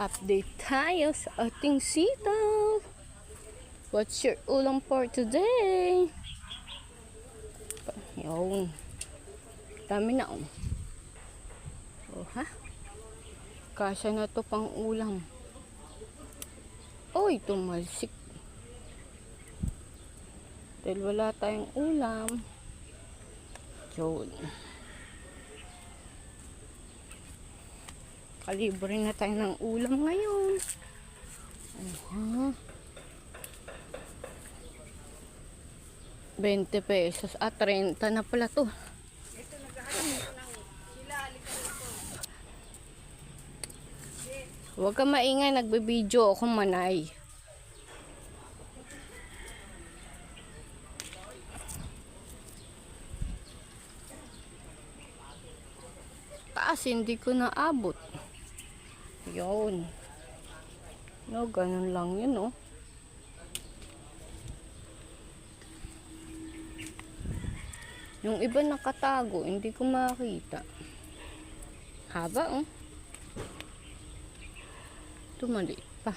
Update tayo sa ating sitaw. What's your ulam for today? Yun. Dami na oh. Oh ha? Kasya na to pang ulam. Oy, tumalsik. Dahil wala tayong ulam. Yun. Kalibre na tayo ng ulam ngayon. Aha. 20 pesos. 30 na pala to. Ito, naghahanap ko ng sila. Halika dito. Huwag ka maingay. Nagbe-video ako, manay. Taas, hindi ko naabot. Yun. No, ganun lang yun, oh. Yung iba nakatago, hindi ko makita. Haba, oh. Ito maliit pa.